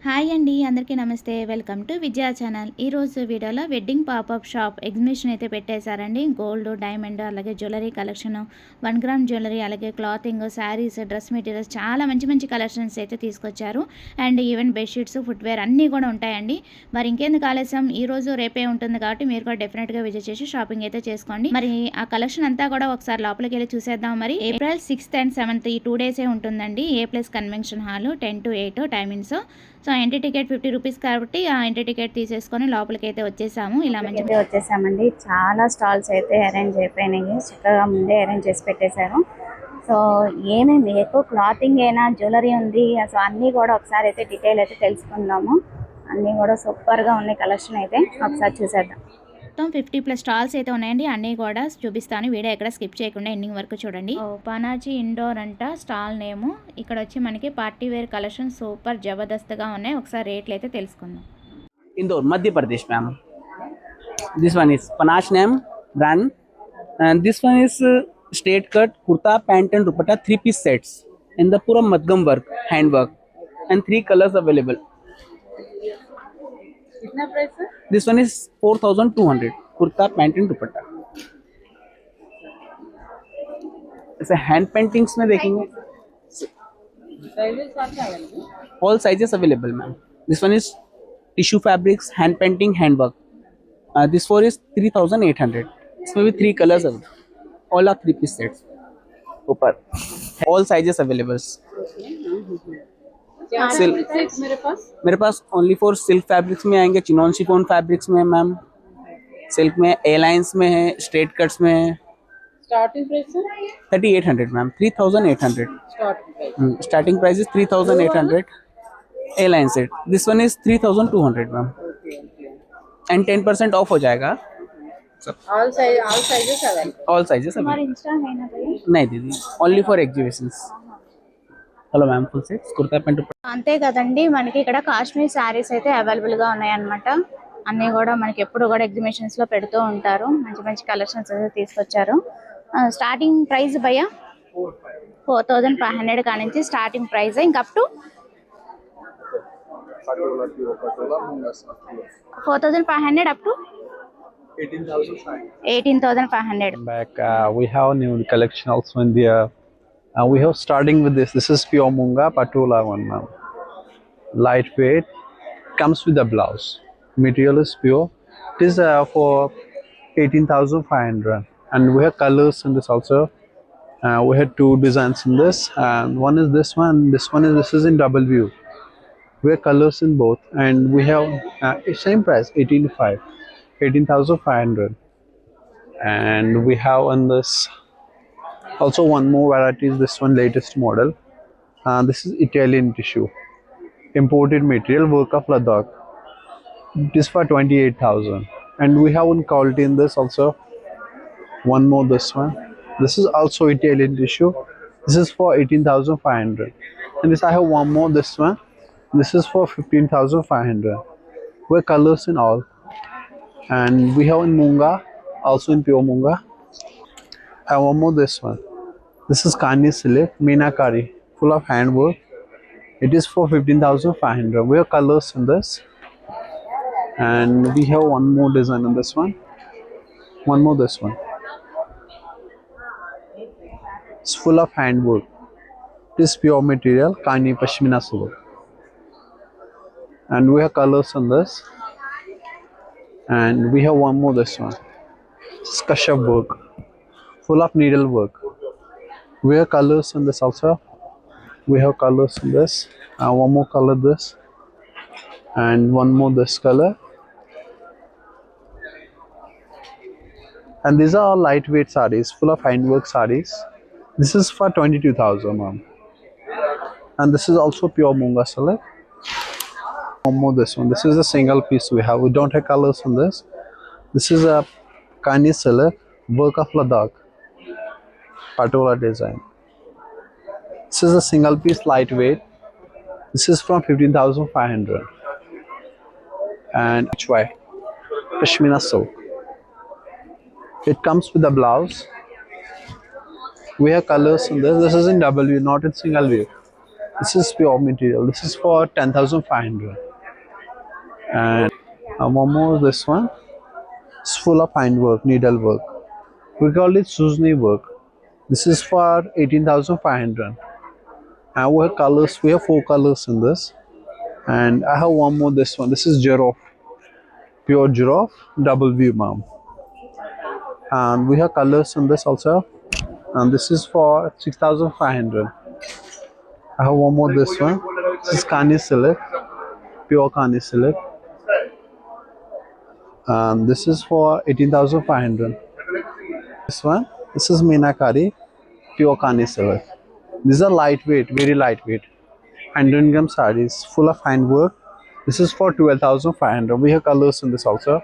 Hi అండి, అందరికీ నమస్తే. వెల్కమ్ టు విద్యా ఛానల్. ఈరోజు వీడియోలో వెడ్డింగ్ పాపప్ షాప్ ఎగ్జిబిషన్ అయితే పెట్టేశారండి. గోల్డ్, డైమండ్, అలాగే జ్యువెలరీ కలెక్షన్, 1 గ్రామ్ జ్యువెలరీ, అలాగే క్లాతింగ్, శారీస్, డ్రెస్ మెటీరియల్స్ చాలా మంచి మంచి కలెక్షన్స్ అయితే తీసుకొచ్చారు. అండ్ ఈవెన్ బెడ్షీట్స్, ఫుట్వేర్ అన్నీ కూడా ఉంటాయండి. మరి ఇంకెందుకు ఆలస్యం, ఈ రోజు రేపే ఉంటుంది కాబట్టి మీరు కూడా డెఫినెట్గా విజిట్ చేసి షాపింగ్ అయితే చేసుకోండి. మరి ఆ కలెక్షన్ అంతా కూడా ఒకసారి లోపలికి వెళ్ళి చూసేద్దాం. మరి ఏప్రిల్ 6th and 7th ఈ 2 డేసే ఉంటుందండి. A+ convention hall 10 to 8 timings. So entry ticket 50 rupees కాబట్టి ఆ ఎంట్రీ టికెట్ తీసేసుకొని లోపలికి అయితే వచ్చేసాము. ఇలా మంచి వచ్చేసామండి. చాలా స్టాల్స్ అయితే అరేంజ్ అయిపోయినాయి, చక్కగా ముందే అరేంజ్ చేసి పెట్టేశారు. సో ఏమేమి ఎక్కువ క్లాతింగ్ అయినా జ్యువెలరీ ఉంది, సో అన్నీ కూడా ఒకసారి అయితే డీటెయిల్ అయితే తెలుసుకుందాము. అన్నీ కూడా సూపర్గా ఉన్నాయి. కలెక్షన్ అయితే ఒకసారి చూసేద్దాం. మొత్తం 50+ స్టాల్స్ అయితే ఉన్నాయండి. అన్నీ కూడా చూపిస్తాను. వీడియో ఎక్కడ స్కిప్ చేయకుండా ఎండింగ్ వరకు చూడండి. పనాచి ఇండోర్ అంట స్టాల్ నేము. ఇక్కడ వచ్చి మనకి పార్టీ వేర్ కలెక్షన్ సూపర్ జబర్దస్త్గా ఉన్నాయి. ఒకసారి రేట్లు అయితే తెలుసుకుందాం. Indore Madhya Pradesh ma'am. This one is Panache name brand and this one is straight cut kurta pant and dupatta 3-piece sets in the pura madgam work hand work and 3 colors available. कितना price है? This one is 4200 kurta pant and dupatta. ऐसे hand paintings में देखेंगे all sizes available ma'am. This one is tissue fabrics hand painting hand work. This four is 3800. इसमें भी 3 colors available. All are 3-piece sets. ऊपर all sizes available. मेरे पास only for silk fabrics में आएंगे, chinon chiffon fabrics में ma'am, silk में, ए lines में है, स्ट्रेट कट्स में है. Starting price 3800 ma'am. 3800 starting price is 3800. A line set this one is 3200 ma'am and 10% of हो जाएगा. All sizes available. All sizes नहीं दीदी, only for exhibitions. Hello ma'am, full set kurta pant. అంతే కదండి, మనకి ఇక్కడ కాశ్మీర్ శారీస్ అయితే అవైలబుల్గా ఉన్నాయన్నమాట. అన్నీ కూడా మనకి ఎప్పుడు కూడా ఎగ్జిబిషన్స్లో పెడుతూ ఉంటారు. మంచి మంచి కలెక్షన్స్ అయితే తీసుకొచ్చారు. స్టార్టింగ్ ప్రైస్ భయ్య 4500 కాడ నుంచి స్టార్టింగ్ ప్రైస్, ఇంకా up to 4500 up to 18,500. Back, we have new collection also in there. We have starting with this. This is pure Munga Patola one, ma'am. Lightweight, comes with a blouse. Material is pure. It is for 18,500, and we have colors in this also. We had 2 designs in this, and one is this one. This is in double view. We have colors in both, and we have same price 18,500, and we have on this also one more variety is this one, latest model. This is Italian tissue, imported material, work of Ladakh. It is for 28,000, and we have one quality in this also. One more, this one. This is also Italian tissue. This is for 18,500, and this I have one more, this one. This is for 15,500. We have colors in all, and we have in Munga, also in pure Munga. I have one more, this one. This is Kani silk, Meenakari, full of handwork. It is for 15,500. We have colors in this, and we have one more design in this one. One more, this one. It's full of handwork. It is pure material, Kani Pashmina silk. And we have colors on this, and we have one more, this one. It's Kashaf work, full of needle work. We have colors in this also. We have colors in this, one more color this, and one more this color. And these are all lightweight sarees, full of handwork sarees. This is for 22,000, ma'am. And this is also pure Munga silk. One more, this one. This is a single piece we have. We don't have colors on this. This is a Kani silk, work of Ladakh, Patola design. This is a single piece, lightweight. This is from 15,500, and HY Pashmina silk. It comes with a blouse. We have colors in this. This is in double view, not in single view. This is pure material. This is for 10,500. And one more, this one. It's full of handwork, needle work. We call it Suzni work. This is for 18,500. And we have colors. We have 4 colors in this. And I have one more. This one. This is giraffe, pure giraffe, double view, ma'am. And we have colors in this also. And this is for 6,500. I have one more. This one. This is Kani silk, pure Kani silk. And this is for 18,500. This one, this is Meenakari, pure Kani silk. These are lightweight, very lightweight. 100 gram sarees, full of handwork. This is for 12,500. We have colors in this also.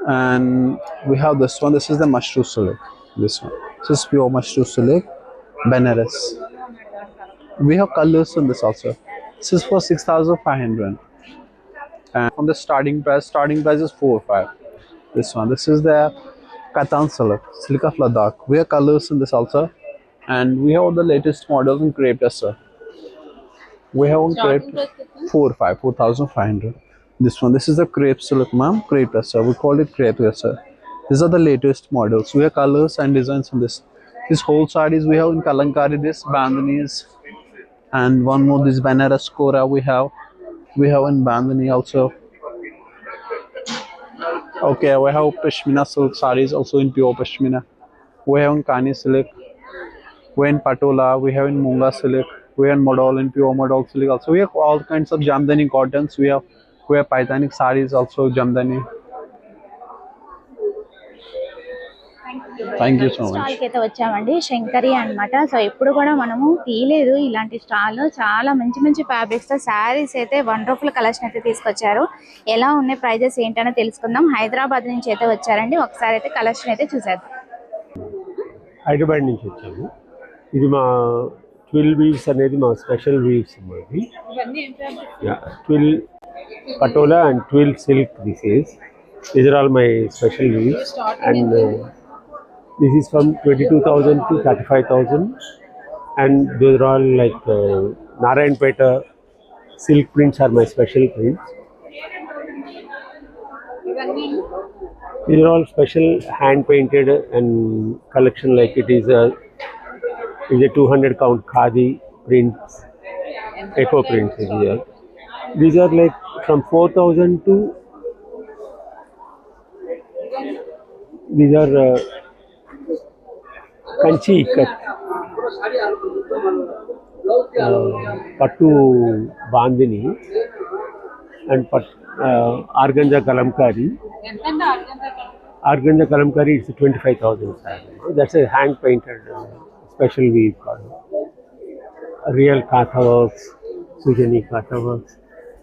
And we have this one. This is the Mashru silk. This one. This is pure Mashru silk, Benares. We have colors in this also. This is for 6,500. And on the starting price is 4-5. This one. This is the Katan silk, silk of Ladakh. We have colors in this also. And we have all the latest models in crepe tester. We have on crepe 4,500. This one. This is the crepe silk, ma'am. Crepe tester. We call it crepe tester. These are the latest models. We have colors and designs in this. This whole sarees we have in Kalankari, this Bandhanis, and one more this Banaras Kora we have. We have in Bandhani also. Okay, we have Pashmina silk sarees also in pure Pashmina. We have in Kani silk. We have in Patola. We have in Munga silk. We have in Modal and pure Modal silk also. We have all kinds of Jamdani cottons. We have Paithanic sarees also Jamdani. Thank you so much. స్టాల్కి అయితే వచ్చామండి, శంకరి అన్నమాట. So ఇప్పుడు కూడా మనము తీయలేదు ఇలాంటి stall. చాలా మంచి మంచి ఫ్యాబ్రిక్స్ తో శారీస్ అయితే వండర్ఫుల్ కలెక్షన్ అయితే తీసుకొచ్చారు. ఎలా ఉన్నాయి ప్రైజెస్ ఏంటనే తెలుసుకుందాం. హైదరాబాద్ నుంచి అయితే వచ్చారండి. ఒకసారి అయితే కలెక్షన్ అయితే చూసేద్దాం. హైదరాబాద్ నుంచి వచ్చాము. ఇది మా 12 వీవ్స్ అనేది మా స్పెషల్ వీవ్స్ మాది. 12 patola and 12 silk this is. These are all my special weaves, and this is from 22,000 to 35,000, and those are all like Narayanpeta silk prints are my special prints. These are all special hand painted and collection, like it is a 200 count khadi prints, eco prints here. These are like from 4,000 to these are Kanchi Ikat, Pattu Bandhani, and Arganja Kalamkari. Arganja Kalamkari is 25,000. That's a hand painted special weave called real Katha works, Sujani Katha works,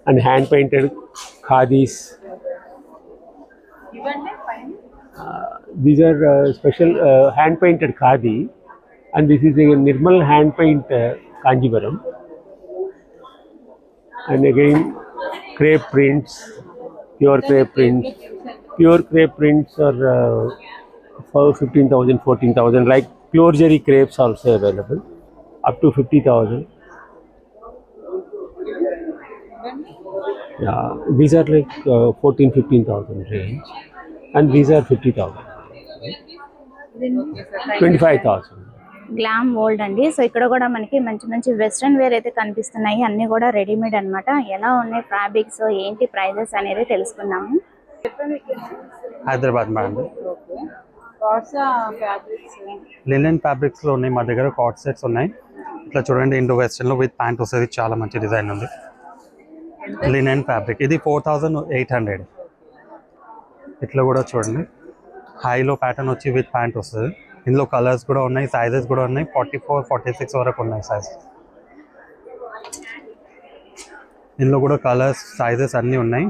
and hand painted khadis. These are special hand painted khadi, and this is a Nirmal hand paint Kanjivaram, and again crepe prints, pure crepe prints. Pure crepe prints are for 15,000, 14,000. Like pure zari crepes also available, up to 50,000. Yeah, these are like 14, 15,000 range, and these are 50,000. 25,000. Glam world అండి. So ఇక్కడ కూడా మనకి మంచి మంచి western wear అయితే కనిపిస్తున్నాయి. అన్ని కూడా రెడీమేడ్ అన్నమాట. ఎలా ఉన్నాయి ఫ్యాబ్రిక్స్, ఏంటి ప్రైజెస్ అనేది తెలుసుకుందాము. హైదరాబాద్ మేడం. లినెన్ ఫ్యాబ్రిక్స్లో ఉన్నాయి మా దగ్గర. కాట్ సెట్స్ ఉన్నాయి. ఇట్లా చూడండి, ఇండో వెస్ట్రన్లో విత్ ప్యాంట్ వస్తుంది. చాలా మంచి డిజైన్ ఉంది. లినెన్ ఫ్యాబ్రిక్ ఇది 4,800. ఇట్లా కూడా చూడండి, హైలో ప్యాటర్న్ వచ్చి విత్ ప్యాంట్ వస్తుంది. ఇందులో కలర్స్ కూడా ఉన్నాయి, సైజెస్ కూడా ఉన్నాయి. 44, 46 వరకు ఉన్నాయి సైజ్. ఇందులో కూడా కలర్స్, సైజెస్ అన్నీ ఉన్నాయి.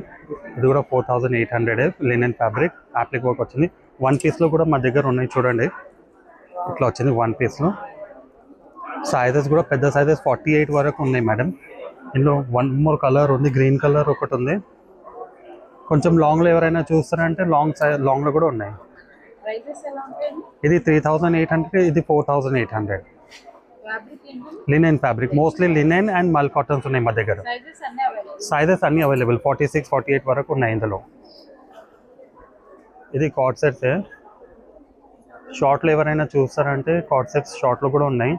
ఇది కూడా 4,800 లినెన్ ఫ్యాబ్రిక్. అప్లిక్ వర్క్ వచ్చింది. 1 పీస్లో కూడా మా దగ్గర ఉన్నాయి చూడండి. ఇట్లా వచ్చింది 1 పీస్లో. సైజెస్ కూడా పెద్ద సైజెస్ 48 వరకు ఉన్నాయి మేడం. ఇందులో 1 మోర్ కలర్ ఉంది, గ్రీన్ కలర్ ఒకటి ఉంది. కొంచెం లాంగ్లో ఎవరైనా చూస్తారంటే లాంగ్లో కూడా ఉన్నాయి. ఇది 3,800, ఇది 4,800. Linen fabric, mostly linen and మల్ కాటన్స్ ఉన్నాయి మా దగ్గర. సైజెస్ అన్నీ అవైలబుల్ 46, 48 వరకు ఉన్నాయి ఇందులో. ఇది కార్డ్ సెట్స్. షార్ట్లో ఎవరైనా చూస్తారంటే కార్డ్ సెట్స్ షార్ట్లో కూడా ఉన్నాయి.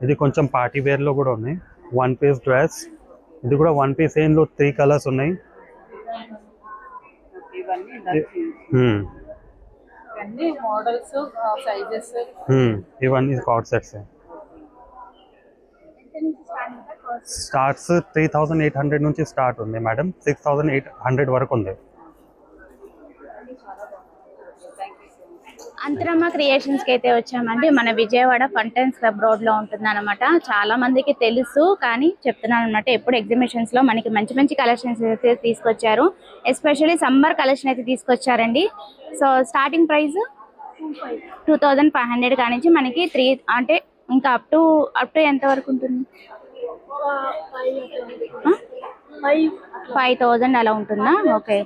ఇది కొంచెం పార్టీ వేర్లో కూడా ఉన్నాయి. 1 పీస్ డ్రెస్, ఇది కూడా 1 పీస్. ఇందులో 3 కలర్స్ ఉన్నాయి. మోడల్స్ సైజెస్ ఇవన్నీ కార్డ్ సెట్స్. స్టార్ట్స్ 3800 నుంచి స్టార్ట్ ఉంది మేడం, 6800 వరకు ఉంది. అంతరమ్మ క్రియేషన్స్కి అయితే వచ్చామండి. మన విజయవాడ ఫంటైన్స్ క్లబ్ రోడ్లో ఉంటుంది అనమాట. చాలా మందికి తెలుసు కానీ చెప్తున్నాను అనమాట. ఎప్పుడు ఎగ్జిబిషన్స్లో మనకి మంచి మంచి కలెక్షన్స్ అయితే తీసుకొచ్చారు. ఎస్పెషల్లీ సమ్మర్ కలెక్షన్ అయితే తీసుకొచ్చారండి. సో స్టార్టింగ్ ప్రైస్ 2500 కానించి మనకి 3 అంటే ఇంకా అప్ టు ఎంత వరకు ఉంటుంది? 5000 అలా ఉంటుందా? ఓకే.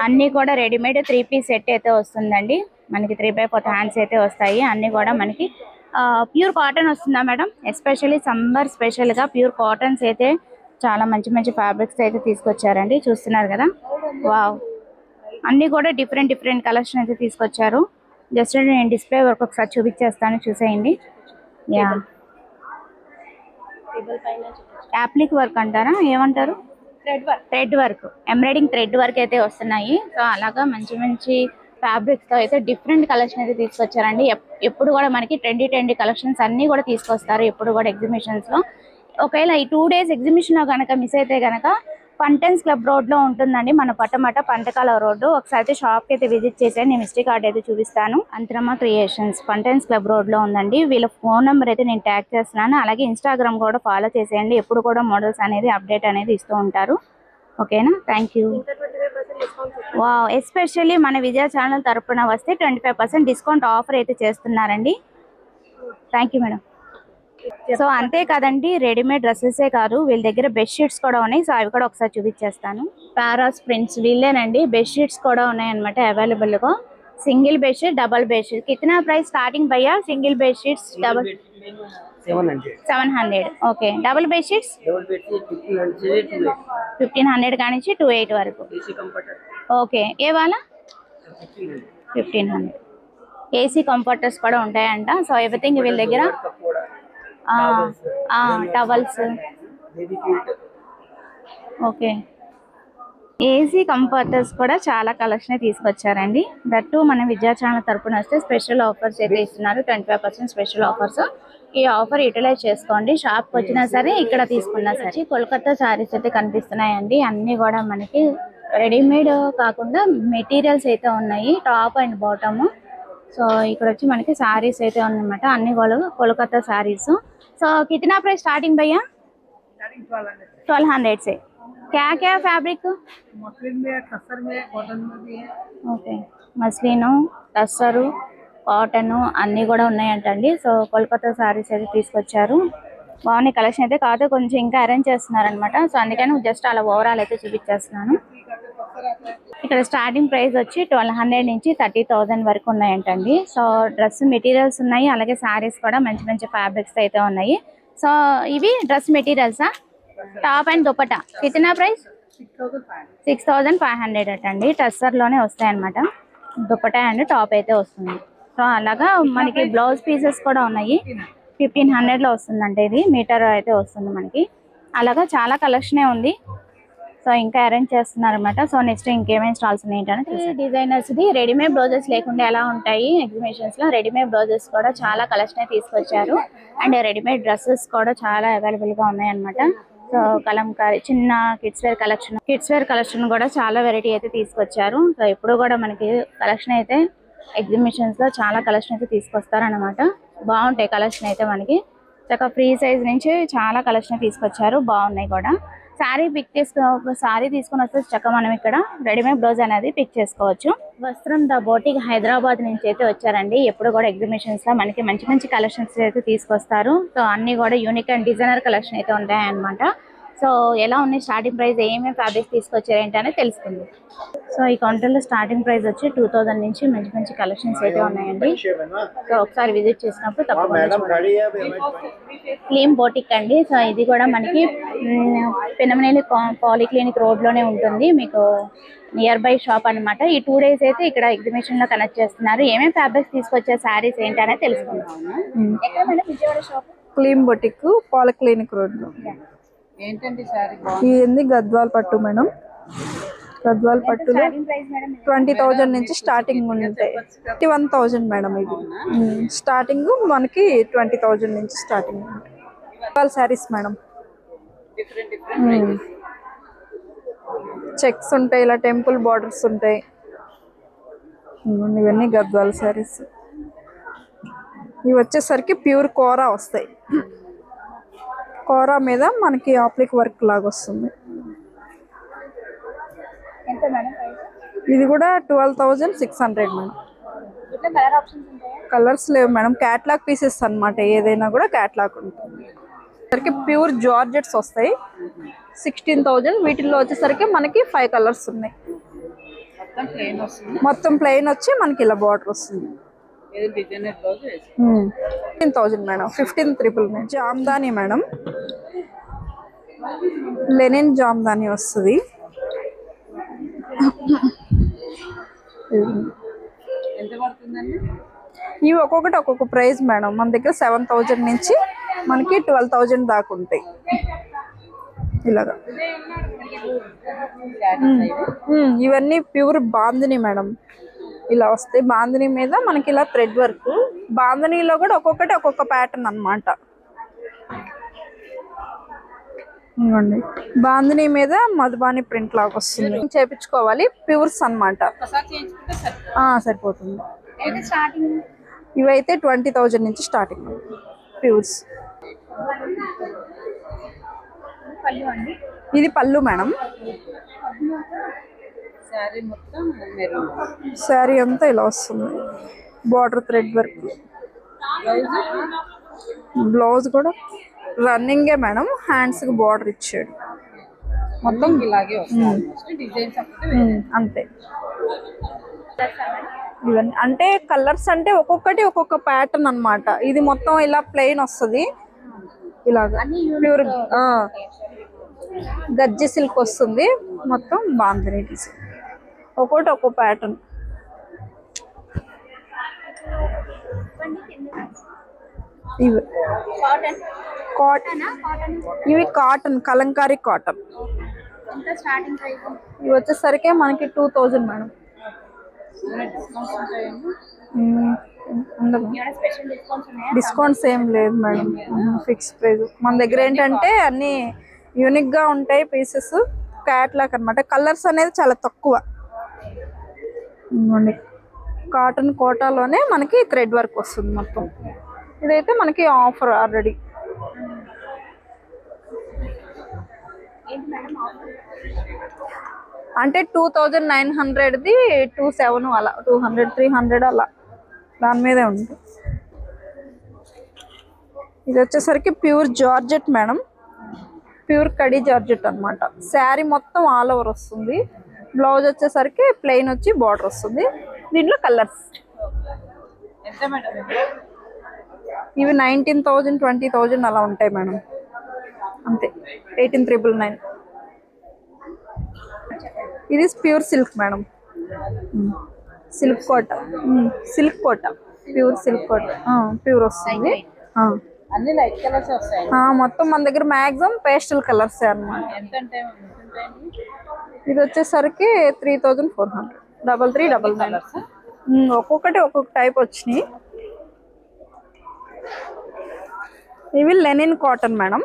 అన్నీ కూడా రెడీమేడ్ 3 పీస్ సెట్ అయితే వస్తుందండి. మనకి 3/4 హ్యాండ్స్ అయితే వస్తాయి. అన్నీ కూడా మనకి ప్యూర్ కాటన్ వస్తుందా మేడం? ఎస్పెషల్లీ సమ్మర్ స్పెషల్గా ప్యూర్ కాటన్స్ అయితే చాలా మంచి మంచి ఫ్యాబ్రిక్స్ అయితే తీసుకొచ్చారండి. చూస్తున్నారు కదా, వావ్. అన్నీ కూడా డిఫరెంట్ కలెక్షన్ అయితే తీసుకొచ్చారు. జస్ట్ నేను డిస్ప్లే వర్క్ ఒకసారి చూపించేస్తాను, చూసేయండి. యా, యాప్లిక్ వర్క్ అంటారా, ఏమంటారు? Thread work, embroidering thread work అయితే వస్తున్నాయి. సో అలాగా మంచి మంచి ఫ్యాబ్రిక్స్తో అయితే డిఫరెంట్ కలెక్షన్ అయితే తీసుకొచ్చారండి. ఎప్పుడు కూడా మనకి ట్రెండీ కలెక్షన్స్ అన్నీ కూడా తీసుకొస్తారు ఎప్పుడు కూడా ఎగ్జిబిషన్స్లో. ఒకవేళ ఈ 2 days ఎగ్జిబిషన్లో కనుక మిస్ అయితే కనుక ఫంటైన్స్ క్లబ్ రోడ్లో ఉంటుందండి, మన పట్టమట పంటకాల రోడ్డు. ఒకసారి షాప్కి అయితే విజిట్ చేసాను. నేను మిస్టేక్ కార్డ్ అయితే చూపిస్తాను. అంతరమ్మ క్రియేషన్స్ ఫంటైన్స్ క్లబ్ రోడ్లో ఉందండి. వీళ్ళ ఫోన్ నెంబర్ అయితే నేను ట్యాగ్ చేస్తున్నాను. అలాగే ఇన్స్టాగ్రామ్ కూడా ఫాలో చేసేయండి. ఎప్పుడు కూడా మోడల్స్ అనేది అప్డేట్ అనేది ఇస్తూ ఉంటారు. ఓకేనా, థ్యాంక్ యూ. వావ్, ఎస్పెషల్లీ మన విజయ ఛానల్ తరపున వస్తే 25% డిస్కౌంట్ ఆఫర్ అయితే చేస్తున్నారండి. Thank you madam. సో అంతే కదండి, రెడీమేడ్ డ్రెస్సెసే కాదు, వీళ్ళ దగ్గర బెడ్షీట్స్ కూడా ఉన్నాయి. సో అవి కూడా ఒకసారి చూపించేస్తాను. Paras prints వీళ్ళేనండి. బెడ్షీట్స్ కూడా ఉన్నాయన్నమాట అవైలబుల్గా. Single bedsheet, double bedsheet. కిतना ప్రైస్ స్టార్టింగ్ భయ్యా? Single bedsheets double 700. Okay. Double bedsheets 1500 కానించి 28 వరకు. ఓకే. ఏ వాళ్ళ 1500. ఏసీ కంఫర్టర్స్ కూడా ఉంటాయంట. సో ఎవ్రీథింగ్ వీళ్ళ దగ్గర. టవల్స్. ఓకే. ఏసీ కంఫర్టర్స్ కూడా చాలా కలెక్షన్ తీసుకొచ్చారండి. దట్టు మన విజయ ఛానల్ తరపున వస్తే స్పెషల్ ఆఫర్స్ అయితే ఇస్తున్నారు. 25% స్పెషల్ ఆఫర్స్. ఈ ఆఫర్ యూటిలైజ్ చేసుకోండి. షాప్కి వచ్చినా సరే, ఇక్కడ తీసుకున్నా సరే. కోల్కతా శారీస్ అయితే కనిపిస్తున్నాయండి. అన్నీ కూడా మనకి రెడీమేడ్ కాకుండా మెటీరియల్స్ అయితే ఉన్నాయి, టాప్ అండ్ బాటమ్. సో ఇక్కడ వచ్చి మనకి శారీస్ అయితే ఉన్నాయన్నమాట. అన్ని కూడా కోల్కతా శారీస్. సో కిतना ప్రైస్ స్టార్టింగ్ భయ్యా? 1200 से. क्या क्या फैब्रिक? मसलिन में, टसर में, कॉटन में भी है. ఓకే. మస్లిన్, టస్సరు, కాటన్ అన్నీ కూడా ఉన్నాయంటండి. సో కోల్కతా శారీస్ అయితే తీసుకొచ్చారు. బాగున్నాయి కలెక్షన్ అయితే. కాదు కొంచెం ఇంకా అరేంజ్ చేస్తున్నారనమాట. సో అందుకని జస్ట్ అలా ఓవరాల్ అయితే చూపించేస్తున్నాను. ఇక్కడ స్టార్టింగ్ ప్రైస్ వచ్చి 1200 నుంచి 30,000 వరకు ఉన్నాయంటండి. సో డ్రెస్ మెటీరియల్స్ ఉన్నాయి, అలాగే శారీస్ కూడా మంచి మంచి ఫ్యాబ్రిక్స్ అయితే ఉన్నాయి. సో ఇవి డ్రెస్ మెటీరియల్సా? టాప్ అండ్ దుపట్టా కిतना ప్రైస్? 6500 అటండి. టస్సర్లోనే వస్తాయి అనమాట. దుపట్టా అండ్ టాప్ అయితే వస్తుంది. సో అలాగా మనకి బ్లౌజ్ పీసెస్ కూడా ఉన్నాయి. 1500లో వస్తుందంటే ఇది మీటర్ అయితే వస్తుంది మనకి. అలాగా చాలా కలెక్షనే ఉంది. సో ఇంకా అరేంజ్ చేస్తున్నారు అనమాట. సో నెక్స్ట్ ఇంకేమేమి స్టాల్స్ ఉన్నాయి ఏంటంటే డిజైనర్స్ది రెడీమేడ్ బ్లౌజెస్ లేకుండా ఎలా ఉంటాయి ఎగ్జిబిషన్స్లో. రెడీమేడ్ బ్లౌజెస్ కూడా చాలా కలెక్షన్ తీసుకొచ్చారు. అండ్ రెడీమేడ్ డ్రెస్సెస్ కూడా చాలా అవైలబుల్గా ఉన్నాయన్నమాట. సో కలంకారీ, చిన్న కిడ్స్ వేర్ కలెక్షన్ కూడా చాలా వెరైటీ అయితే తీసుకొచ్చారు. సో ఇప్పుడు కూడా మనకి కలెక్షన్ అయితే ఎగ్జిబిషన్స్లో చాలా కలెక్షన్ అయితే తీసుకొస్తారనమాట. బాగుంటాయి కలెక్షన్ అయితే మనకి. చక్కగా ఫ్రీ సైజ్ నుంచి చాలా కలెక్షన్ తీసుకొచ్చారు, బాగున్నాయి కూడా. శారీ తీసుకుని వస్తే చక్కగా మనం ఇక్కడ రెడీమేడ్ బ్లౌజ్ అనేది పిక్ చేసుకోవచ్చు. వస్త్రం ద బోటిక్ హైదరాబాద్ నుంచి అయితే వచ్చారండి. ఎప్పుడు కూడా ఎగ్జిబిషన్స్ లో మనకి మంచి మంచి కలెక్షన్స్ అయితే తీసుకొస్తారు. సో అన్ని కూడా యూనిక్ అండ్ డిజైనర్ కలెక్షన్ అయితే ఉంటాయన్నమాట. సో ఎలా ఉన్నాయి స్టార్టింగ్ ప్రైస్, ఏమేమి ఫ్యాబ్రిక్స్ తీసుకొచ్చారు ఏంటి అనేది తెలుసుకుంది. సో ఈ కౌంటర్లో స్టార్టింగ్ ప్రైస్ వచ్చి 2000 నుంచి మంచి మంచి కలెక్షన్స్ అయితే ఉన్నాయండి. సో ఒకసారి విజిట్ చేసినప్పుడు తప్పకుండా క్లీమ్ బోటిక్ అండి. సో ఇది కూడా మనకి పెనమనేని పాలిక్లినిక్ రోడ్లోనే ఉంటుంది, మీకు నియర్ బై షాప్ అనమాట. ఈ 2 days అయితే ఇక్కడ ఎగ్జిబిషన్ లో కనెక్ట్ చేస్తున్నారు. ఏమేమి ఫ్యాబ్రిక్స్ తీసుకొచ్చే శారీస్ ఏంటి అనేది తెలుసుకుందాం. ఎక్కడ madam Vijayawada shop? క్లీమ్ boutique polyclinic road లో. ఏంటండి సారీ ఇది గద్వాల్ పట్టు మేడం. గద్వాల్ పట్టులో 20,000 నుంచి స్టార్టింగ్ ఉంటాయి. 21,000 మేడం. ఇది స్టార్టింగ్ మనకి 20,000 నుంచి స్టార్టింగ్ ఉంటాయి. గద్వాల్ శారీస్ మేడం. చెక్స్ ఉంటాయి, ఇలా టెంపుల్ బార్డర్స్ ఉంటాయి. ఇవన్నీ గద్వాల్ శారీస్. ఇవి వచ్చేసరికి ప్యూర్ కోరా వస్తాయి. కోరా మీద మనకి ఆప్లిక్ వర్క్ లాగా వస్తుంది. ఇది కూడా 12,600 మేడం. కలర్స్ లేవు మేడం, క్యాట్లాగ్ పీసెస్ అన్నమాట. ఏదైనా కూడా క్యాట్లాగ్ ఉంటుంది. సరికి ప్యూర్ జార్జెట్స్ వస్తాయి. 16,000. వీటిల్లో వచ్చేసరికి మనకి 5 కలర్స్ ఉన్నాయి. మొత్తం ప్లెయిన్ వచ్చి మనకి ఇలా బార్డర్ వస్తుంది. 15,000 madam. 15,999. Jamdani madam, linen Jamdani వస్తుంది. ఇవి ఒక్కొక్కటి ఒక్కొక్క ప్రైస్ మేడం. మన దగ్గర 7,000 నుంచి మనకి 12,000 దాకా ఉంటాయి. ఇలాగా ఇవన్నీ ప్యూర్ బాందిని మేడం. ఇలా వస్తాయి. బాందిని మీద మనకి ఇలా థ్రెడ్ వర్క్. బాందినిలో కూడా ఒక్కొక్కటి ఒక్కొక్క ప్యాటర్న్ అన్నమాట. ఇవ్వండి, బాందిని మీద మధుబాని ప్రింట్ లాగా వస్తుంది. చేపించుకోవాలి. ప్యూర్స్ అన్నమాట. సరిపోతుంది. ఇవైతే 20,000 నుంచి స్టార్టింగ్ ప్యూర్స్. ఇది పళ్ళు మేడం. శారీ అంతా ఇలా వస్తుంది. Border thread work. బ్లౌజ్ కూడా రన్నింగే మేడం. హ్యాండ్స్ కి బార్డర్ ఇచ్చాడు. మొత్తం ఇలాగే అంతే. ఇవన్నీ అంటే కలర్స్ అంటే ఒక్కొక్కటి ఒక్కొక్క ప్యాటర్న్ అన్నమాట. ఇది మొత్తం ఇలా ప్లెయిన్ వస్తుంది. ఇలాగా ప్యూర్ గజ్జి సిల్క్ వస్తుంది. మొత్తం బాందిని డిజైన్. ఒక్కొక్కటి ఒక్కో ప్యాటర్న్. ఇవి ఇవి కాటన్, కలంకారీ కాటన్. ఇవి వచ్చేసరికి మనకి 2,000 మేడం. డిస్కౌంట్స్ ఏం లేదు మేడం. Fix price. మన దగ్గర ఏంటంటే అన్ని యూనిక్ గా ఉంటాయి పీసెస్. క్యాట్లాగ్ అన్నమాట. కలర్స్ అనేది చాలా తక్కువ. కాటన్ కోటాలోనే మనకి థ్రెడ్ వర్క్ వస్తుంది మొత్తం. ఇదైతే మనకి ఆఫర్ ఆల్రెడీ. అంటే 2,900ది 2,700 అలా, 200, 300 అలా దాని మీదే ఉంటుంది. ఇది వచ్చేసరికి ప్యూర్ జార్జెట్ మేడం. ప్యూర్ కడి జార్జెట్ అన్నమాట. శారీ మొత్తం ఆల్ ఓవర్ వస్తుంది. బ్లౌజ్ వచ్చేసరికి ప్లెయిన్ వచ్చి బార్డర్ వస్తుంది. దీంట్లో కలర్స్. ఇవి 19,000, 20,000 అలా ఉంటాయి మేడం. అంతే. 18,999. ఇది ప్యూర్ సిల్క్ మేడం. సిల్క్ కోట. సిల్క్ కోట, ప్యూర్ సిల్క్ కోట. ప్యూర్ వస్తుంది. అన్ని లైట్ కలర్స్ వస్తాయి. మొత్తం మన దగ్గర మ్యాక్సిమం పేస్టల్ కలర్స్ అన్నమాట. ఇది వచ్చేసరికి 3,400. 3,399. ఒక్కొక్కటి ఒక్కొక్క టైప్ వచ్చినాయి. ఇవి linen cotton madam.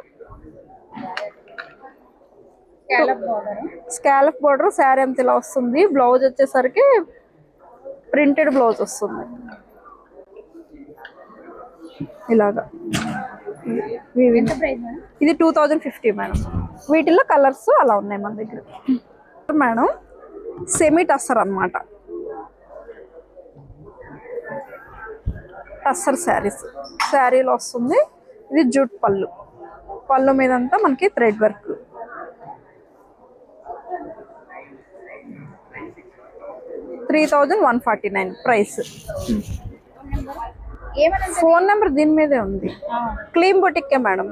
Scallop border. Sari అంత ఇలా వస్తుంది. బ్లౌజ్ వచ్చేసరికి ప్రింటెడ్ బ్లౌజ్ వస్తుంది ఇలాగా. ఇది 2,050 మేడం. వీటిల్లో కలర్స్ అలా ఉన్నాయి మన దగ్గర మేడం. సెమీ టస్సర్ అన్నమాట. టస్సర్ శారీస్. శారీలో వస్తుంది. ఇది జూట్ పళ్ళు. పళ్ళు మీదంతా మనకి thread work. 3149 price. Phone number దీని మీదే ఉంది. Clean బొటిక్కే madam.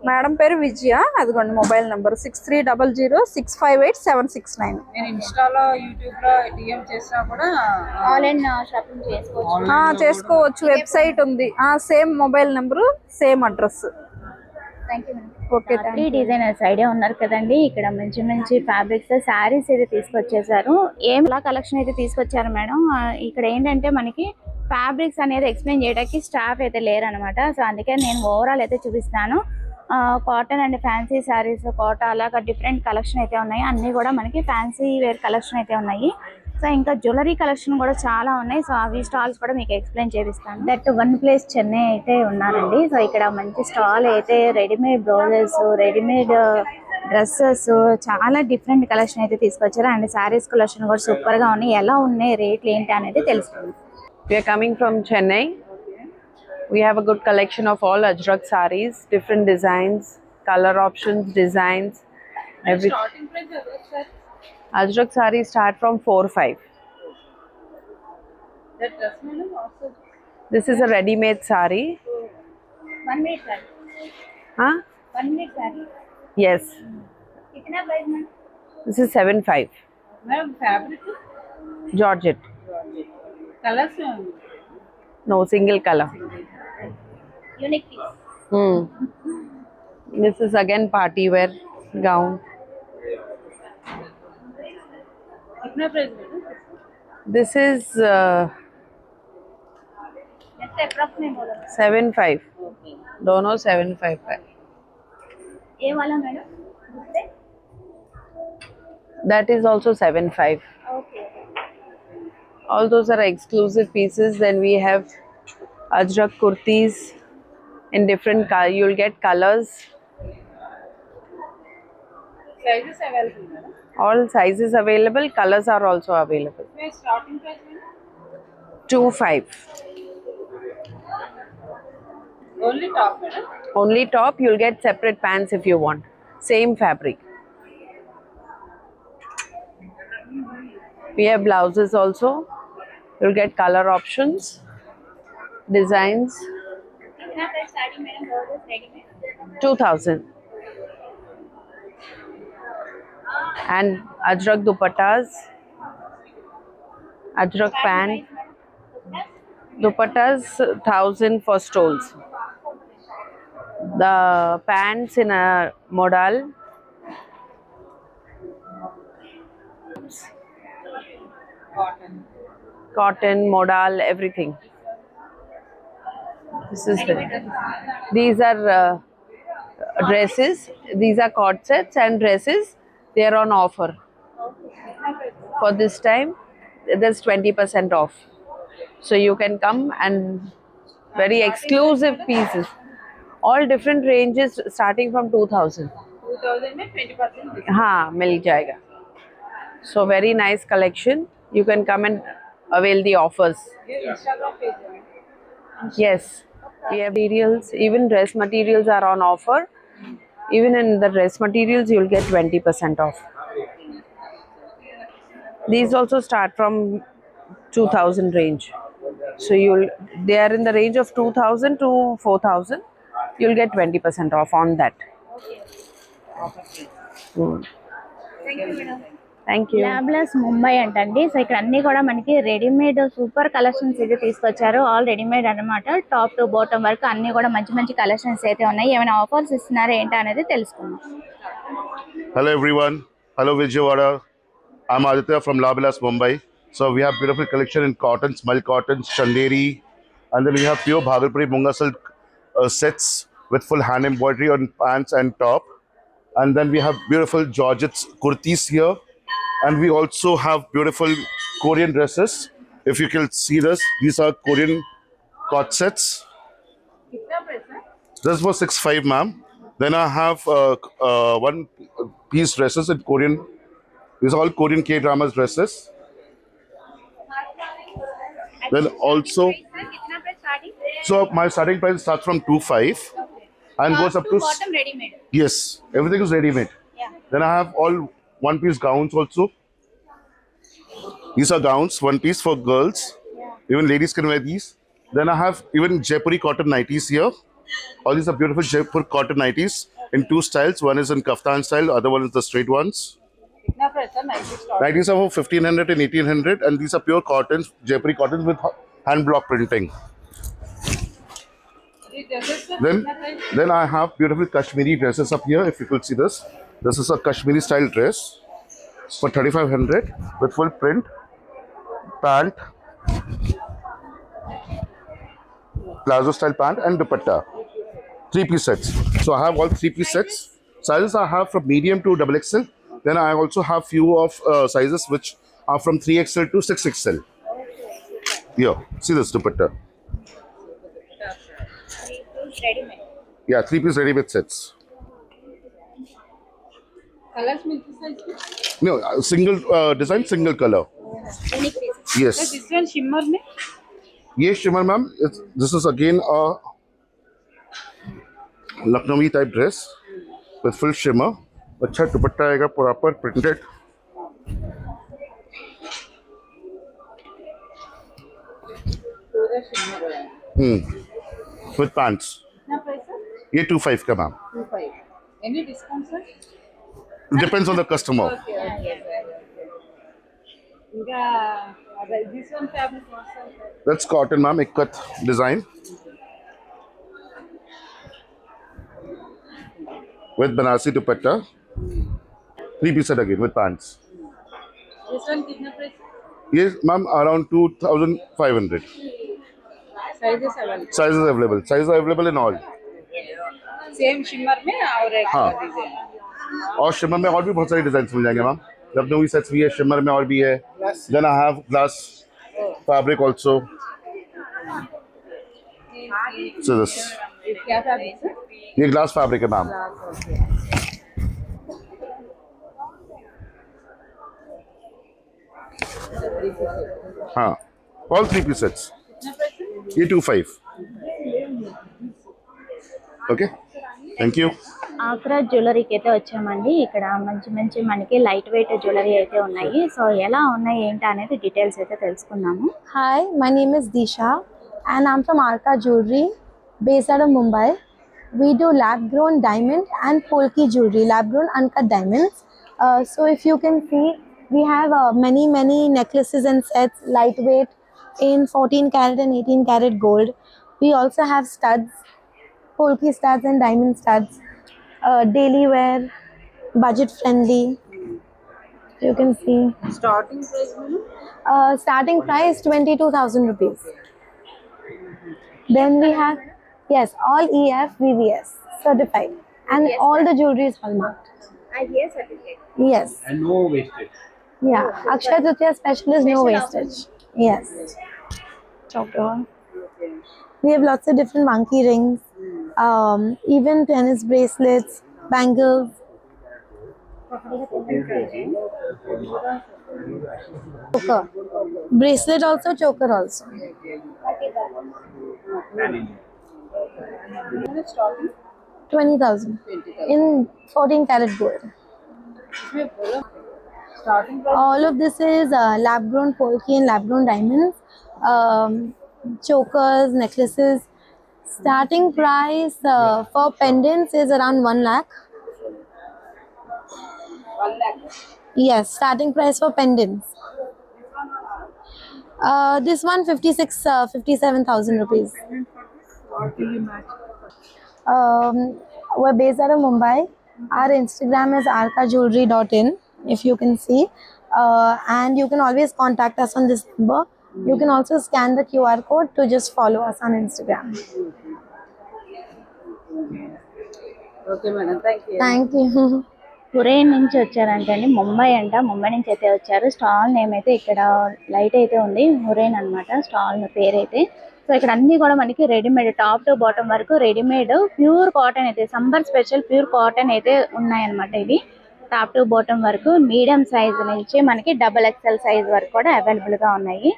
మేడం పేరు విజయ. అదిగోండి మొబైల్ నెంబర్ 6300658769. నేను ఇన్స్టాలో యూట్యూబ్ లో డిఎం చేసినా కూడా ఆన్లైన్ షాపింగ్ చేసుకోవచ్చు. చేసుకోవచ్చు. వెబ్సైట్ ఉంది. Same mobile number, same address. Thank you madam. Okay, three designers idea ఉన్నారు కదండి. ఇక్కడ మంచి మంచి ఫ్యాబ్రిక్స్ శారీస్ అయితే తీసుకొచ్చేసారు. ఎలా కలెక్షన్ అయితే తీసుకొచ్చారు మేడం. ఇక్కడ ఏంటంటే మనకి ఫ్యాబ్రిక్స్ అనేది ఎక్స్ప్లెయిన్ చేయడానికి స్టాఫ్ అయితే లేరనమాట. సో అందుకే నేను ఓవరాల్ అయితే చూపిస్తాను. Cotton and fancy saris, Kota అలాగా డిఫరెంట్ కలెక్షన్ అయితే ఉన్నాయి. అన్నీ కూడా మనకి ఫ్యాన్సీ వేర్ కలెక్షన్ అయితే ఉన్నాయి. సో ఇంకా జ్యువెలరీ కలెక్షన్ కూడా చాలా ఉన్నాయి. సో అవి స్టాల్స్ కూడా మీకు ఎక్స్ప్లెయిన్ చేపిస్తాను. దట్ వన్ ప్లేస్ చెన్నై అయితే ఉన్నారండి. సో ఇక్కడ మంచి స్టాల్ అయితే రెడీమేడ్ బ్లౌజెస్, రెడీమేడ్ డ్రెస్సెస్, చాలా డిఫరెంట్ కలెక్షన్ అయితే తీసుకొచ్చారు. అండ్ శారీస్ కలెక్షన్ కూడా సూపర్గా ఉన్నాయి. ఎలా ఉన్నాయి, రేట్లు ఏంటి అనేది తెలుస్తుంది. We are coming from Chennai. We have a good collection of all Ajrak sarees, different designs, color options, designs. Starting price sir Ajrak sarees start from 4-5. That dress madam also This is a ready-made saree. 1 minute sir. Huh? 1 minute sir. Yes. कितना price ma'am? This is 7-5. Madam fabric Georgette. Colours No, single color. Unique piece. This is again party wear gown. कितना price madam? This is जैसे approx में बोलो. 7-5. दोनों 7-5 है. ये वाला madam दूसरे. That is also 7-5. Okay. All those are exclusive pieces. Then we have Ajrak kurtis in different color. You'll get colors. Sizes available madam. All sizes available. Colors are also available. Starting price madam 2-5. Only top madam. Only top. You'll get separate pants if you want. Same fabric. We have blouses also. You'll get color options, designs. कितना price starting madam blouses readymade? 2,000. And Ajrak dupattas, Ajrak pant, dupattas 1,000 for stoles. The pants in a modal. Cotton, modal, everything. This is these are dresses. These are cord sets and dresses. They are on offer. For this time, there's 20% off. So you can come and very exclusive pieces. All different ranges starting from 2,000. 2000 में 20% हाँ मिल जाएगा. So very nice collection. You can come and avail the offers. Instagram page है. Yes, we have materials. Even dress materials are on offer. Even in the dress materials, you'll get 20% off. These also start from 2,000 range. So they are in the range of 2,000 to 4,000. You'll get 20% off on that. Thank you. లాబ్లెస్ ముంబై అంటండి. So ఇక్కడ అన్ని కూడా మనకి readymade super collections అయితే తీసుకొచ్చారు. All readymade అన్నమాట. Top to bottom వరకు అన్ని కూడా మంచి మంచి కలెక్షన్స్ అయితే ఉన్నాయి. ఏమైనా ఆఫర్స్ ఇస్తున్నారా ఏంటి అనేది తెలుసుకుందాం. Hello everyone. Hello Vijayawada. I'm Aditya from Labelas Mumbai. So we have beautiful collection in cottons, mul cottons, chanderi, and then we have pure Bhagalpuri Munga silk sets with full hand embroidery on pants and top. And then we have beautiful Georgettes kurtis here. And we also have beautiful Korean dresses. If you can see this, these are Korean cot sets. This was 6.5, ma'am. Then I have one piece dresses in Korean. These are all Korean K-dramas dresses. Then also, so my starting price starts from 2.5 and goes up to bottom readymade. yes, everything is ready made. Then I have all one piece gowns also. These are gowns, one piece for girls. Even ladies can wear these. Then I have even Jaipuri cotton nighties here. All these are beautiful Jaipur cotton nighties in two styles. One is in kaftan style, other one is the straight ones. कितना price है 90 stock? Nighties are for 1500 and 1800, and these are pure cottons, Jaipuri cottons with hand block printing. ये dresses का Then, कितना price? then I have beautiful Kashmiri dresses up here. If you could see this, this is a Kashmiri style dress for 3500 with full print, pant, plazo style pant, and dupatta. 3-piece sets. So I have all 3-piece sets. Sizes I have from medium to XXL. Then I also have few of sizes which are from 3XL to 6XL. Here, see this dupatta. Yeah, 3-piece ready-made sets. Colours मिलते size के? No, single design, single color. Yes. This one shimmer में Yes, shimmer ma'am. This is again a Lucknowi type dress with full shimmer. अच्छा दुपट्टा आएगा proper printed. पूरा shimmer है। With pants. कितना price है? ये 25 का ma'am. 25. Any discount sir? Depends on the customer. Okay. ఇంకా this one fabric what sir? That's cotton ma'am. Ikkat design. With Banarsi dupatta. 3-piece set again with pants. This one कितना price? Yes ma'am, around 2500. Sizes available? Sizes available. Sizes are available in all. Same shimmer में और एक हाँ. Design. और shimmer में और भी बहुत सारी डिजाइन मिल जाएंगे मैम. लखनवी सेट्स भी है, शिमर में और भी है. Then I have glass fabric also. So this ये क्या फैब्रिक है? ये ग्लास फैब्रिक है मैम. हाँ, ऑल 3-piece सेट्स. ये 25. Okay, thank you. ఆగ్రా జ్యువెలరీకి అయితే వచ్చామండి. ఇక్కడ మంచి మంచి మనకి లైట్ వెయిట్ జ్యువెలరీ అయితే ఉన్నాయి. సో ఎలా ఉన్నాయి ఏంటి అనేది డీటెయిల్స్ అయితే తెలుసుకుందాము. Hi, my name is Disha and I'm from Arka Jewelry based out of Mumbai. We do lab grown diamond and polki jewelry, lab grown uncut diamonds. So if you can see, we have many necklaces and sets, lightweight in 14 karat and 18 karat gold. We also have studs, polki studs and diamond studs, daily wear, budget friendly. You can see starting price में starting price 22,000 rupees. Then we have, yes, all EF VVS certified and all the jewelry is hallmarked. IVS certificate. Yes. And no wastage. Yeah, Akshaya Tritiya special is no wastage. Yes. Choker. We have lots of different monkey rings, even tennis bracelets, bangles. Choker. Bracelet also, choker also. 20,000 in 14 karat gold. Starting price All of this is lab grown polki and lab grown diamonds, chokers, necklaces. Starting price for pendants is around 1 lakh. 1 lakh. Yes, starting price for pendants. This one 57,000 rupees. We're based out of Mumbai. Our Instagram is arkajewelry.in, if you can see. And you can always contact us on this number. You can also scan the QR code to just follow us on Instagram. Okay madam, thank you. Thank you. Hurain నుంచి వచ్చారంటే అండి, ముంబై అంట. ముంబై నుంచి అయితే వచ్చారు. Stall name అయితే ఇక్కడ light అయితే ఉంది, హురైన్ అన్నమాట స్టాల్ పేరైతే. సో ఇక్కడ అన్ని కూడా మనకి రెడీమేడ్, టాప్ టు బాటమ్ వరకు రెడీమేడ్ ప్యూర్ కాటన్ అయితే, సమ్మర్ స్పెషల్ ప్యూర్ కాటన్ అయితే ఉన్నాయన్నమాట. ఇవి టాప్ టు బాటమ్ వరకు మీడియం సైజ్ నుంచి మనకి XXL సైజ్ వరకు కూడా అవైలబుల్గా ఉన్నాయి.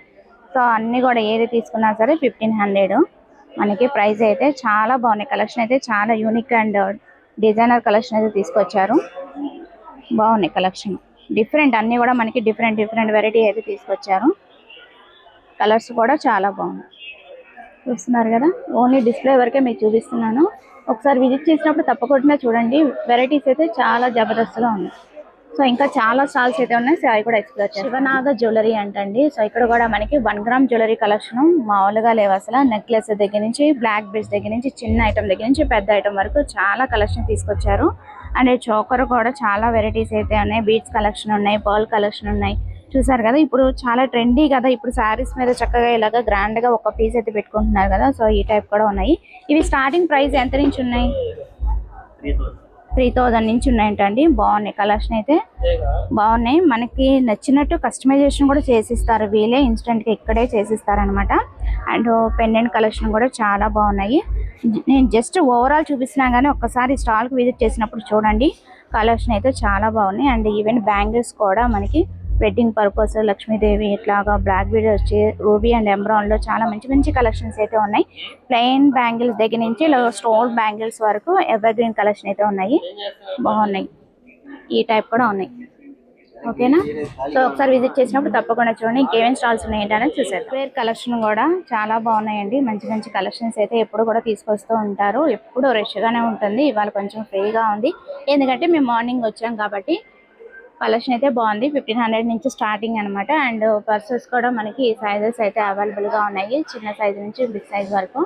సో అన్నీ కూడా ఏది తీసుకున్నా సరే 1500 మనకి ప్రైస్ అయితే. చాలా బాగున్నాయి, కలెక్షన్ అయితే చాలా యూనిక్ అండ్ డిజైనర్ కలెక్షన్ అయితే తీసుకొచ్చారు. బాగున్నాయి కలెక్షన్. డిఫరెంట్ అన్నీ కూడా మనకి డిఫరెంట్ వెరైటీ అయితే తీసుకొచ్చారు. కలర్స్ కూడా చాలా బాగున్నాయి. చూస్తున్నారు కదా, ఓన్లీ డిస్ప్లే వరకే మీకు చూపిస్తున్నాను. ఒకసారి విజిట్ చేసినప్పుడు తప్పకుండా చూడండి. వెరైటీస్ అయితే చాలా జబర్దస్త్గా ఉన్నాయి. సో ఇంకా చాలా స్టాల్స్ అయితే ఉన్నాయి. సో అవి కూడా ఎక్స్ప్లోర్ చేస్తాం. శివనాగ జ్యువెలరీ అంటండి. సో ఇక్కడ కూడా మనకి 1 గ్రామ్ జ్యువెలరీ కలెక్షన్ మామూలుగా లేవు అసలు. నెక్లెస్ దగ్గర నుంచి, బ్లాక్ బీడ్స్ దగ్గర నుంచి, చిన్న ఐటమ్ దగ్గర నుంచి పెద్ద ఐటమ్ వరకు చాలా కలెక్షన్ తీసుకొచ్చారు. అండ్ చోకర్ కూడా చాలా వెరైటీస్ అయితే ఉన్నాయి. బీడ్స్ కలెక్షన్ ఉన్నాయి, పర్ల్ కలెక్షన్ ఉన్నాయి. చూసారు కదా, ఇప్పుడు చాలా ట్రెండీ కదా, ఇప్పుడు శారీస్ మీద చక్కగా ఇలాగా గ్రాండ్ గా ఒక పీస్ అయితే పెట్టుకుంటున్నారు కదా. సో ఈ టైప్ కూడా ఉన్నాయి. ఇవి స్టార్టింగ్ ప్రైస్ ఎంత నుంచి ఉన్నాయి? 3000 నుంచి ఉన్నాయంటండి. బాగున్నాయి, కలెక్షన్ అయితే బాగున్నాయి. మనకి నచ్చినట్టు కస్టమైజేషన్ కూడా చేసిస్తారు వీళ్ళే, ఇన్స్టెంట్ గా ఇక్కడే చేసిస్తారు అనమాట. అండ్ పెండెంట్ కలెక్షన్ కూడా చాలా బాగున్నాయి. నేను జస్ట్ ఓవరాల్ చూపిస్తున్నా కానీ ఒక్కసారి స్టాల్ కి విజిట్ చేసినప్పుడు చూడండి. కలెక్షన్ అయితే చాలా బాగున్నాయి. అండ్ ఈవెన్ బ్యాంగిల్స్ కూడా మనకి వెడ్డింగ్ పర్పస్, లక్ష్మీదేవి ఇట్లాగా బ్లాక్ బీడ్ వచ్చి రూబీ అండ్ ఎమరాల్డ్ లో చాలా మంచి కలెక్షన్స్ అయితే ఉన్నాయి. ప్లెయిన్ బ్యాంగిల్స్ దగ్గర నుంచి స్టోన్ బ్యాంగిల్స్ వరకు ఎవర్ గ్రీన్ కలెక్షన్ అయితే ఉన్నాయి. బాగున్నాయి. ఈ టైప్ కూడా ఉన్నాయి. ఓకేనా? సో ఒకసారి విజిట్ చేసినప్పుడు తప్పకుండా చూడండి. ఇంకేమేమి స్టాల్స్ ఉన్నాయి ఏంటనేది చూసేద్దాం. వేర్ కలెక్షన్ కూడా చాలా బాగున్నాయండి. మంచి కలెక్షన్స్ అయితే ఎప్పుడు కూడా తీసుకొస్తూ ఉంటారు. ఎప్పుడు రష్గానే ఉంటుంది. ఇవాళ కొంచెం ఫ్రీగా ఉంది, ఎందుకంటే మేము మార్నింగ్ వచ్చాం కాబట్టి. కలెక్షన్ అయితే బాగుంది. 1500 నుంచి స్టార్టింగ్ అనమాట. అండ్ పర్సెస్ కూడా మనకి సైజెస్ అయితే అవైలబుల్ గా ఉన్నాయి. చిన్న సైజ్ నుంచి బిగ్ సైజ్ వరకు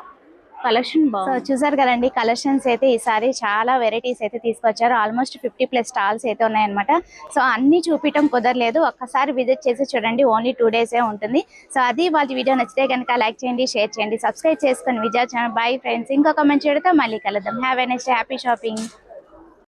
కలెక్షన్ బాగుంది. సో చూసారు కదండి, కలెక్షన్స్ అయితే ఈసారి చాలా వెరైటీస్ అయితే తీసుకొచ్చారు. ఆల్మోస్ట్ 50+ స్టాల్స్ అయితే ఉన్నాయన్నమాట. సో అన్ని చూపించడం కుదరలేదు. ఒక్కసారి విజిట్ చేసి చూడండి. ఓన్లీ 2 డేసే ఉంటుంది. సో అది వాళ్ళ వీడియో నచ్చితే కనుక లైక్ చేయండి, షేర్ చేయండి, సబ్స్క్రైబ్ చేసుకొని విజయ ఛానల్. Bye friends. ఇంకొక మంచి వీడియోతో మళ్ళీ కలుద్దాం. Have a nice day. Happy shopping.